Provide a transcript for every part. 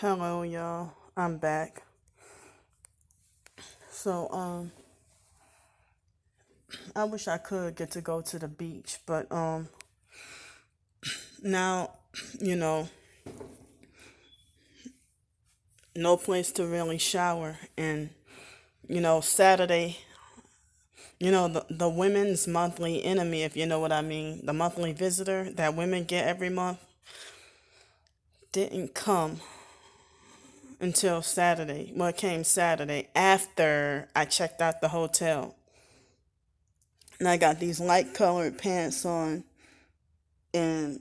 Hello, y'all. I'm back. So, I wish I could get to go to the beach, but now, you know, no place to really shower, and Saturday, the women's monthly enemy, if you know what I mean, the monthly visitor that women get every month didn't come until Saturday. Well, it came Saturday after I checked out the hotel, and I got these light colored pants on and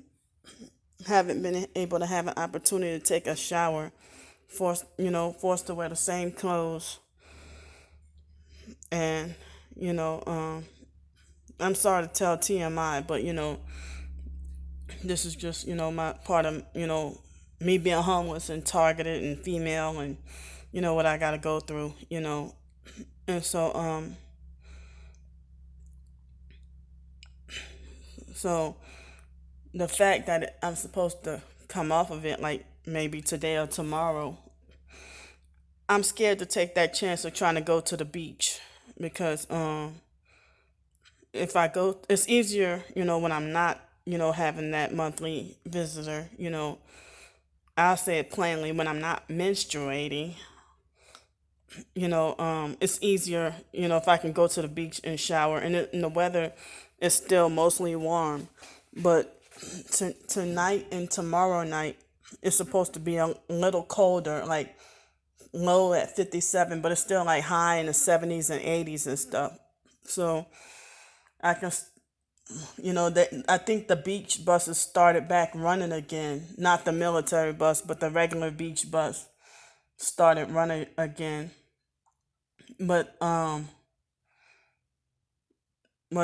haven't been able to have an opportunity to take a shower, forced to wear the same clothes. And you know um I'm sorry to tell TMI, but this is just my part of me being homeless and targeted and female, and what I got to go through. And so the fact that I'm supposed to come off of it like maybe today or tomorrow, I'm scared to take that chance of trying to go to the beach, because if I go, it's easier, when I'm not, having that monthly visitor. I'll say it plainly, when I'm not menstruating, it's easier, if I can go to the beach and shower, and the weather is still mostly warm. But tonight and tomorrow night, it's supposed to be a little colder, like low at 57, but it's still like high in the 70s and 80s and stuff. So I can, that I think the beach buses started back running again. Not the military bus, but the regular beach bus started running again. But well,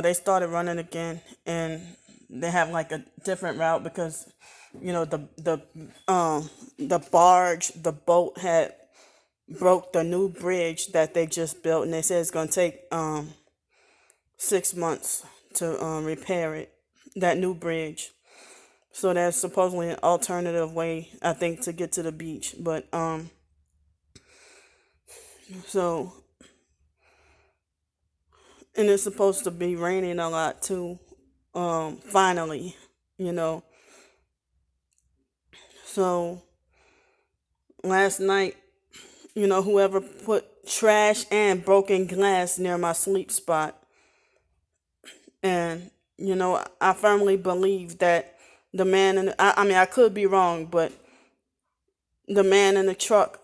they started running again, and they have like a different route because the barge, the boat had broke the new bridge that they just built, and they said it's gonna take 6 months to repair it, that new bridge. So that's supposedly an alternative way, I think, to get to the beach. But so and it's supposed to be raining a lot too. Finally, you know. So last night, whoever put trash and broken glass near my sleep spot, and I firmly believe that the man in I mean, I could be wrong, but the man in the truck,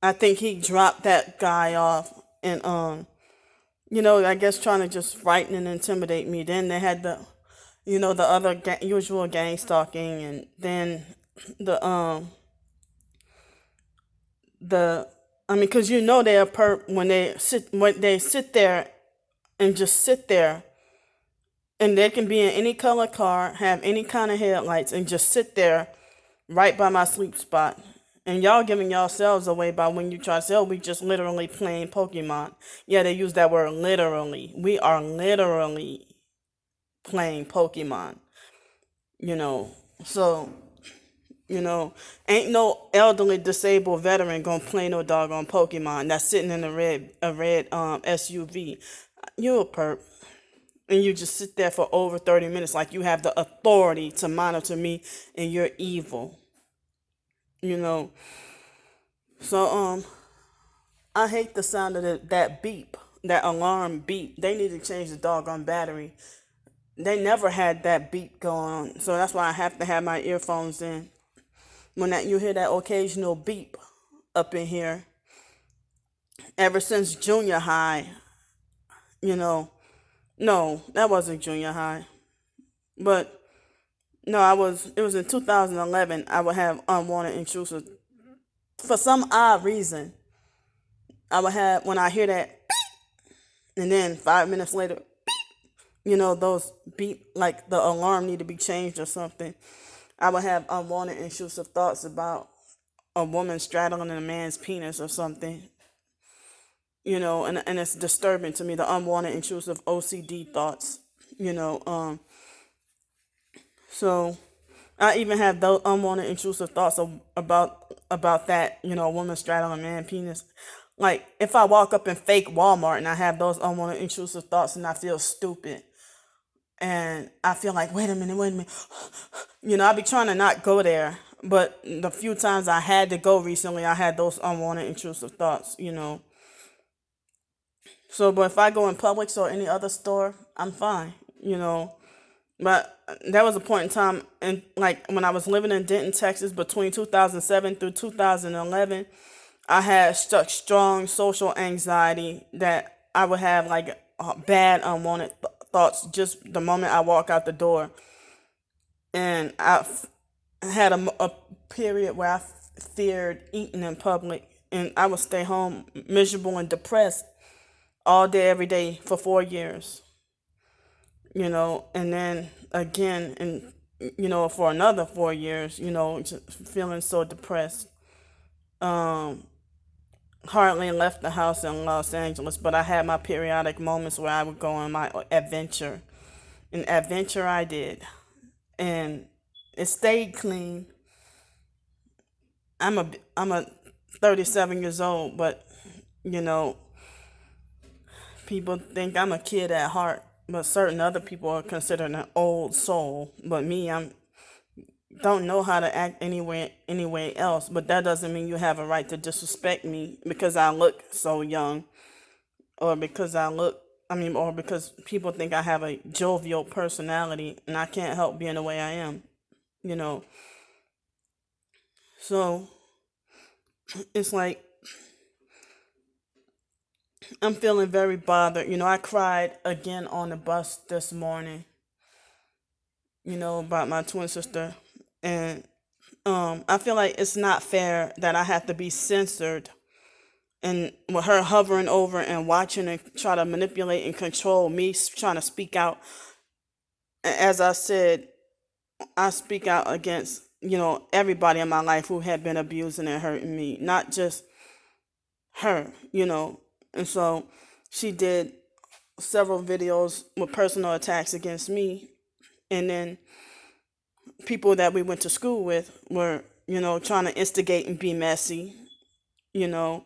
I think he dropped that guy off, and I guess trying to just frighten and intimidate me. Then they had the other usual gang stalking, and then the the I mean, cause they're perp when they sit there and just sit there, and they can be in any color car, have any kind of headlights, and just sit there right by my sleep spot. And y'all giving yourselves away by when you try to say, "Oh, we just literally playing Pokemon." Yeah, they use that word literally. We are literally playing Pokemon. You know, so you know, ain't no elderly disabled veteran gonna play no doggone Pokemon that's sitting in a red SUV. You a perp, and you just sit there for over 30 minutes like you have the authority to monitor me, and you're evil. You know, so I hate the sound of that beep, that alarm beep. They need to change the doggone battery. They never had that beep going on, so that's why I have to have my earphones in. When you hear that occasional beep up in here, ever since junior high, you know, no, that wasn't junior high, but no, it was in 2011. I would have unwanted intrusive. For some odd reason, I would have, when I hear that, and then 5 minutes later, those beep, like the alarm need to be changed or something. I would have unwanted intrusive thoughts about a woman straddling a man's penis or something. And it's disturbing to me, the unwanted intrusive OCD thoughts. You know, so I even have those unwanted intrusive thoughts about about that, a woman straddling a man penis. Like, if I walk up in fake Walmart and I have those unwanted intrusive thoughts and I feel stupid and I feel like, wait a minute. I be trying to not go there. But the few times I had to go recently, I had those unwanted intrusive thoughts. So, but if I go in Publix or any other store, I'm fine. But there was a point in time, and like when I was living in Denton, Texas, between 2007 through 2011, I had such strong social anxiety that I would have like bad unwanted thoughts just the moment I walk out the door. And had a period where I feared eating in public, and I would stay home miserable and depressed all day, every day for 4 years. And then again, and for another 4 years, just feeling so depressed. Um, Hardly left the house in Los Angeles, but I had my periodic moments where I would go on my adventure. An adventure I did, and it stayed clean. I'm a 37 years old, but you know, people think I'm a kid at heart, but certain other people are considered an old soul. But me, I'm don't know how to act anyway else. But that doesn't mean you have a right to disrespect me because I look so young, or because or because people think I have a jovial personality, and I can't help being the way I am. You know, so it's like I'm feeling very bothered. I cried again on the bus this morning. About my twin sister, and I feel like it's not fair that I have to be censored, and with her hovering over and watching and try to manipulate and control me trying to speak out. As I said, I speak out against everybody in my life who had been abusing and hurting me, not just her. And so she did several videos with personal attacks against me, and then people that we went to school with were trying to instigate and be messy. you know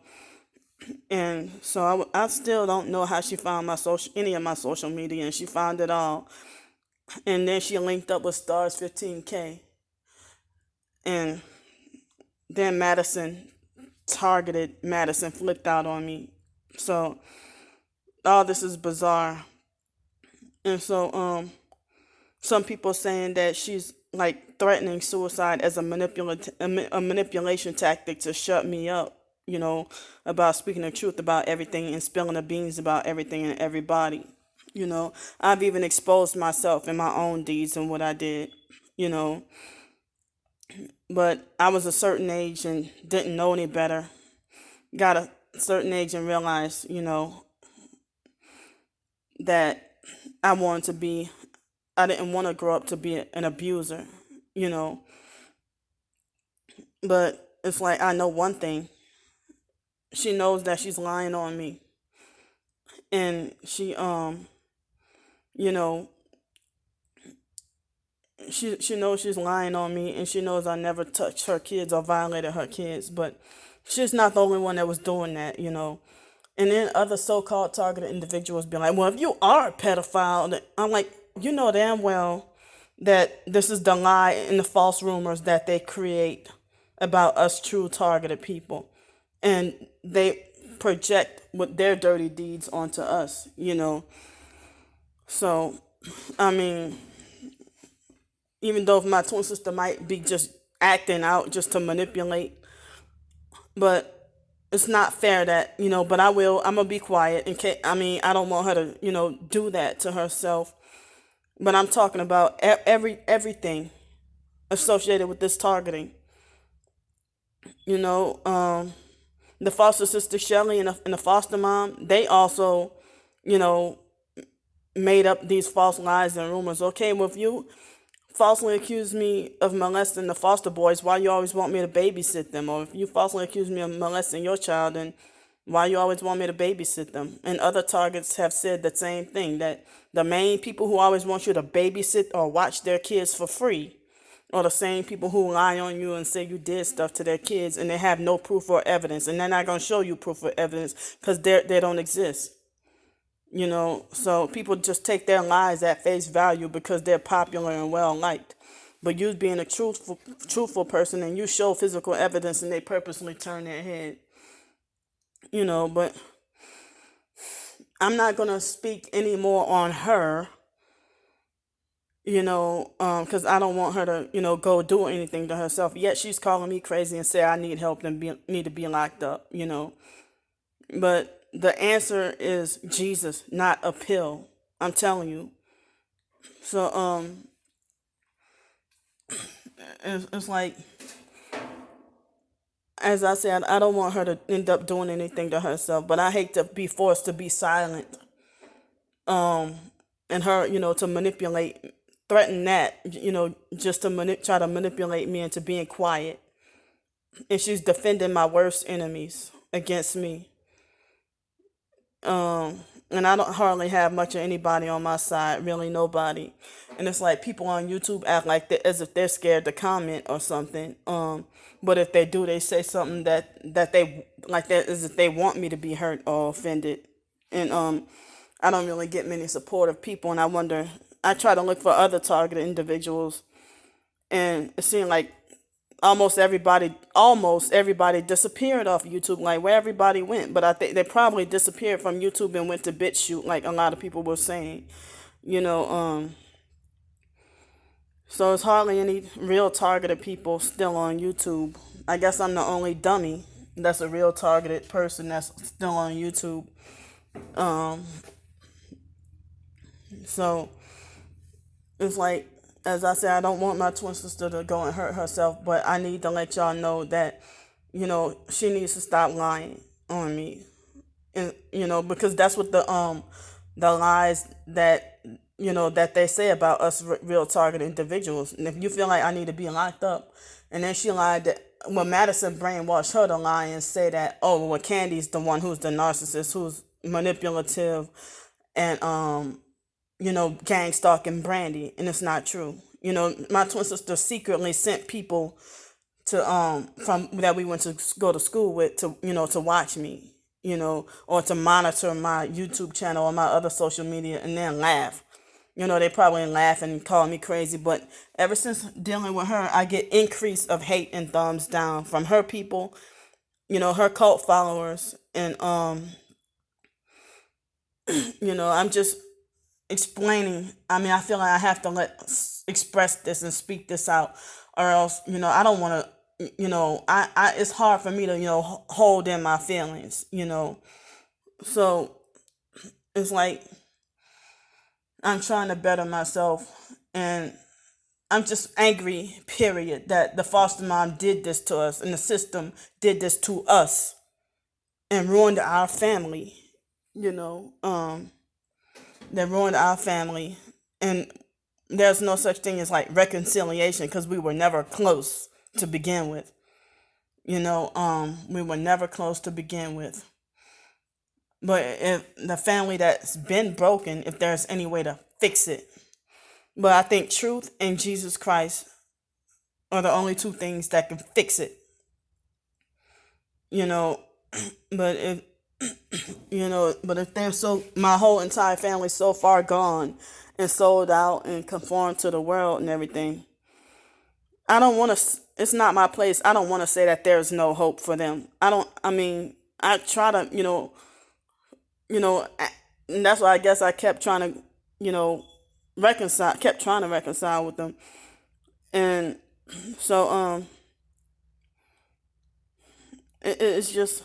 and so I still don't know how she found any of my social media, and she found it all. And then she linked up with Stars 15K, and then Madison flipped out on me. So all this is bizarre. And so some people saying that she's like threatening suicide as a manipulation tactic to shut me up, about speaking the truth about everything and spilling the beans about everything and everybody. I've even exposed myself in my own deeds and what I did, you know, but I was a certain age and didn't know any better. Got a certain age and realized, that I wanted to be, I didn't want to grow up to be an abuser, you know, but it's like I know one thing. She knows that she's lying on me, and you know, she knows she's lying on me, and she knows I never touched her kids or violated her kids, but she's not the only one that was doing that. And then other so-called targeted individuals be like, well, if you are a pedophile, I'm like, you know damn well that this is the lie and the false rumors that they create about us true targeted people. And they project with their dirty deeds onto us. So, I mean, even though my twin sister might be just acting out just to manipulate, but it's not fair that, but I'm going to be quiet in case, I don't want her to, do that to herself. But I'm talking about everything associated with this targeting. You know, the foster sister Shelly and the foster mom, they also, you know, made up these false lies and rumors. Okay, well, if you falsely accuse me of molesting the foster boys, why you always want me to babysit them? Or if you falsely accuse me of molesting your child, then why you always want me to babysit them? And other targets have said the same thing, that the main people who always want you to babysit or watch their kids for free, or the same people who lie on you and say you did stuff to their kids and they have no proof or evidence, and they're not going to show you proof or evidence because they don't exist. So people just take their lies at face value because they're popular and well liked. But you being a truthful person and you show physical evidence and they purposely turn their head. But I'm not gonna speak any more on her, because I don't want her to, go do anything to herself. Yet she's calling me crazy and say I need help and need to be locked up. But the answer is Jesus, not a pill. I'm telling you. So it's like, as I said, I don't want her to end up doing anything to herself, but I hate to be forced to be silent. And her, to manipulate, threaten that, just to try to manipulate me into being quiet. And she's defending my worst enemies against me. And I don't hardly have much of anybody on my side, really nobody. And it's like people on YouTube act like as if they're scared to comment or something. But if they do, they say something that they like that as if they want me to be hurt or offended. And I don't really get many supportive people, and I try to look for other targeted individuals, and it seemed like almost everybody disappeared off YouTube, like where everybody went. But I think they probably disappeared from YouTube and went to BitChute, like a lot of people were saying. You know, so it's hardly any real targeted people still on YouTube. I guess I'm the only dummy that's a real targeted person that's still on YouTube. So it's like, as I said, I don't want my twin sister to go and hurt herself, but I need to let y'all know that, she needs to stop lying on me. And, because that's what the lies that they say about us real targeted individuals. And if you feel like I need to be locked up, and then she lied that, well, Madison brainwashed her to lie and say that, oh, well, Candy's the one who's the narcissist, who's manipulative, and gang stalking Brandy, and it's not true. My twin sister secretly sent people to from that we went to go to school with to watch me, or to monitor my YouTube channel or my other social media, and then laugh. They probably laugh and call me crazy, but ever since dealing with her, I get increase of hate and thumbs down from her people, her cult followers, and I'm just explaining. I mean, I feel like I have to express this and speak this out, or else, I don't want to. It's hard for me to, hold in my feelings. So it's like I'm trying to better myself, and I'm just angry. Period. That the foster mom did this to us, and the system did this to us, and ruined our family. You know, that ruined our family, and there's no such thing as like reconciliation because we were never close to begin with. We were never close to begin with. But if the family that's been broken, if there's any way to fix it. But I think truth and Jesus Christ are the only two things that can fix it. you know but if but if my whole entire family's so far gone and sold out and conformed to the world and everything, I don't want to. It's not my place. I don't want to say that there's no hope for them. I mean, I try to, and that's why I guess I kept trying to, kept trying to reconcile with them. And so, it's just,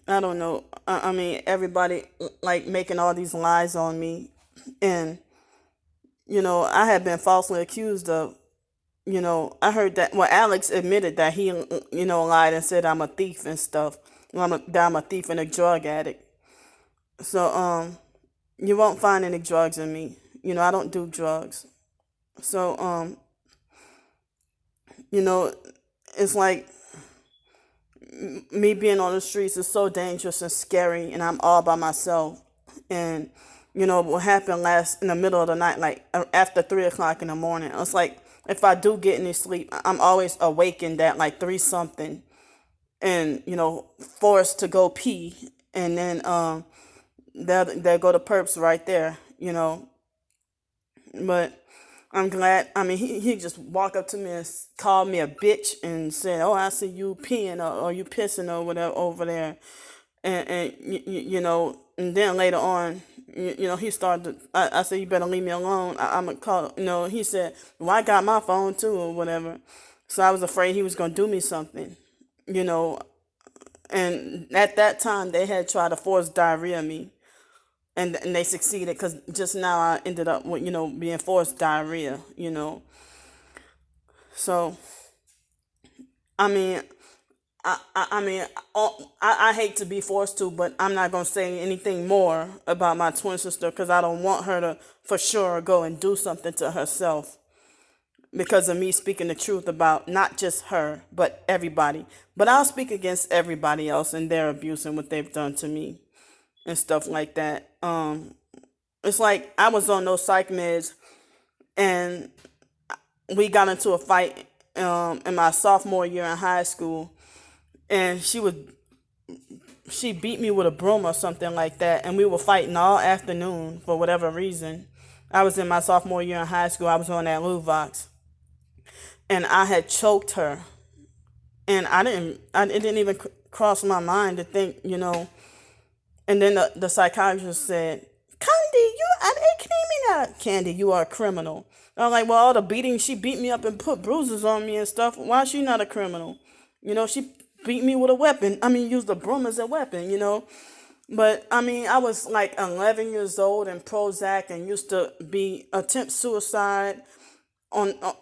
I don't know. I mean, everybody like making all these lies on me, and I had been falsely accused of. I heard that. Well, Alex admitted that he, lied and said I'm a thief and stuff. That I'm a thief and a drug addict. So, you won't find any drugs in me. I don't do drugs. So, it's like me being on the streets is so dangerous and scary, and I'm all by myself. And what happened last in the middle of the night, like after 3 o'clock in the morning. It's like if I do get any sleep, I'm always awakened at like three something, and forced to go pee, and then there go the perps right there. But I'm glad. I mean, he just walked up to me and called me a bitch and said, "Oh, I see you peeing or you pissing or whatever over there." And then later on, he started. I said, "You better leave me alone. I'm gonna call." He said, "Well, I got my phone too or whatever." So I was afraid he was gonna do me something. You know, and at that time they had tried to force diarrhea me, and they succeeded because just now I ended up with being forced diarrhea. So I mean, I mean, I hate to be forced to, but I'm not gonna say anything more about my twin sister because I don't want her to for sure go and do something to herself because of me speaking the truth about not just her but everybody. But I'll speak against everybody else and their abuse and what they've done to me and stuff like that. It's like I was on those psych meds and we got into a fight in my sophomore year in high school, and she beat me with a broom or something like that, and we were fighting all afternoon for whatever reason. I was in my sophomore year in high school. I was on that Luvox, and I had choked her, and it didn't even cross my mind to think. And then the psychiatrist said, "Candy, Candy, you are a criminal." I'm like, well, all the beating, she beat me up and put bruises on me and stuff. Why is she not a criminal? She beat me with a weapon. I mean, used a broom as a weapon. But I mean, I was like 11 years old and Prozac and used to be attempt suicide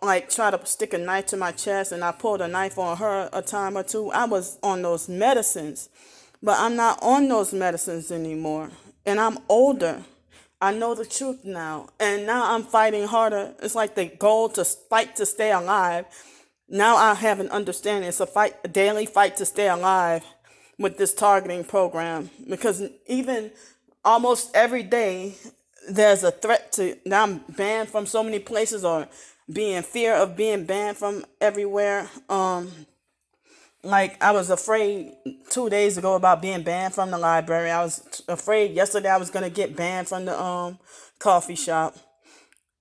like try to stick a knife to my chest, and I pulled a knife on her a time or two. I was on those medicines, but I'm not on those medicines anymore. And I'm older. I know the truth now. And now I'm fighting harder. It's like the goal to fight to stay alive. Now I have an understanding. It's a daily fight to stay alive with this targeting program. Because even almost every day, there's a threat to, now I'm banned from so many places or be in fear of being banned from everywhere. Like I was afraid 2 days ago about being banned from the library. I was afraid yesterday I was gonna get banned from the coffee shop.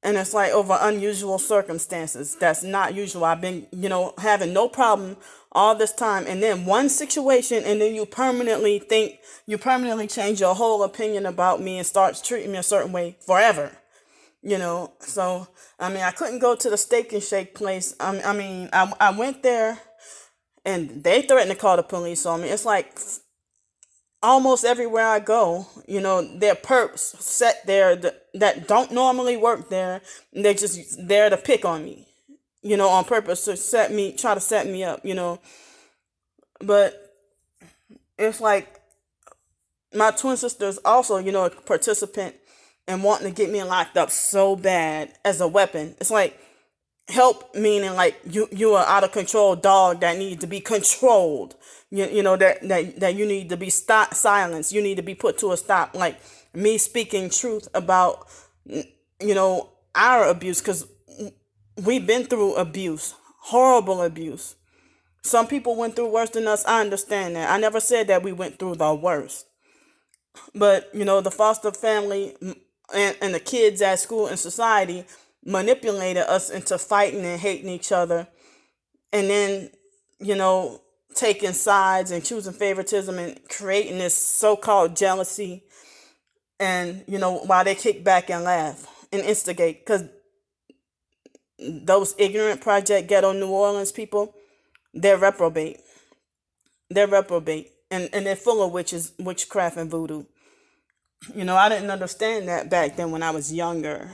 And it's like over unusual circumstances. That's not usual. I've been, having no problem all this time. And then one situation, and then you permanently change your whole opinion about me and start treating me a certain way forever. So, I mean, I couldn't go to the Steak and Shake place. I went there and they threatened to call the police on me. It's like almost everywhere I go, there are perps set there that don't normally work there. And they're just there to pick on me, on purpose to try to set me up, But it's like my twin sister is also, a participant and wanting to get me locked up so bad as a weapon. It's like help meaning like you are out of control dog that needs to be controlled. That you need to be silenced. You need to be put to a stop. Like me speaking truth about our abuse, because we've been through abuse, horrible abuse. Some people went through worse than us. I understand that. I never said that we went through the worst. But, the foster family and the kids at school and society manipulated us into fighting and hating each other. And then, taking sides and choosing favoritism and creating this so-called jealousy. And, while they kick back and laugh and instigate. Because those ignorant Project Ghetto New Orleans people, they're reprobate. They're reprobate. And they're full of witchcraft and voodoo. I didn't understand that back then when I was younger.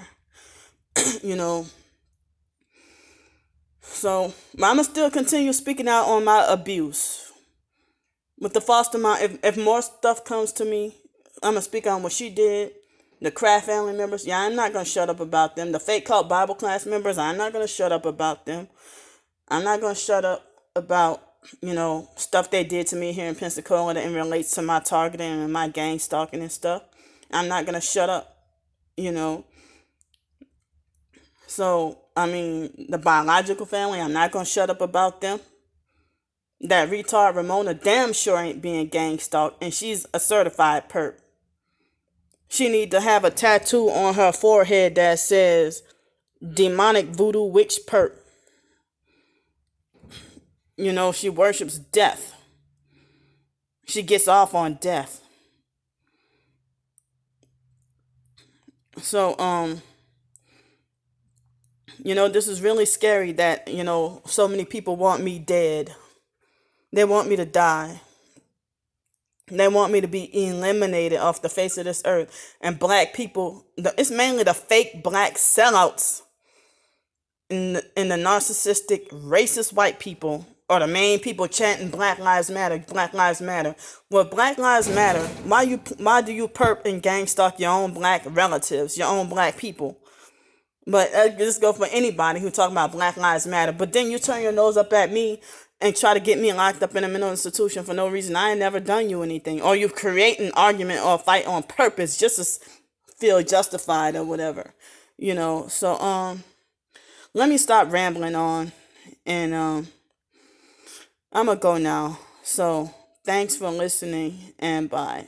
So I'ma still continue speaking out on my abuse. With the foster mom, if more stuff comes to me, I'ma speak on what she did. The Kraft family members, yeah, I'm not gonna shut up about them. The fake cult Bible class members, I'm not gonna shut up about them. I'm not gonna shut up about, stuff they did to me here in Pensacola that relates to my targeting and my gang stalking and stuff. I'm not gonna shut up. you know. So, I mean, the biological family, I'm not going to shut up about them. That retard Ramona damn sure ain't being gang stalked, and she's a certified perp. She need to have a tattoo on her forehead that says demonic voodoo witch perp. You know, she worships death. She gets off on death. So, this is really scary that, so many people want me dead. They want me to die. They want me to be eliminated off the face of this earth. And black people, it's mainly the fake black sellouts and the narcissistic, racist white people are the main people chanting Black Lives Matter, Black Lives Matter. Well, Black Lives Matter, why do you perp and gang stalk your own black relatives, your own black people? But this go for anybody who talk about Black Lives Matter. But then you turn your nose up at me and try to get me locked up in a mental institution for no reason. I ain't never done you anything. Or you create an argument or a fight on purpose just to feel justified or whatever. So let me stop rambling on, and I'm gonna go now. So thanks for listening, and bye.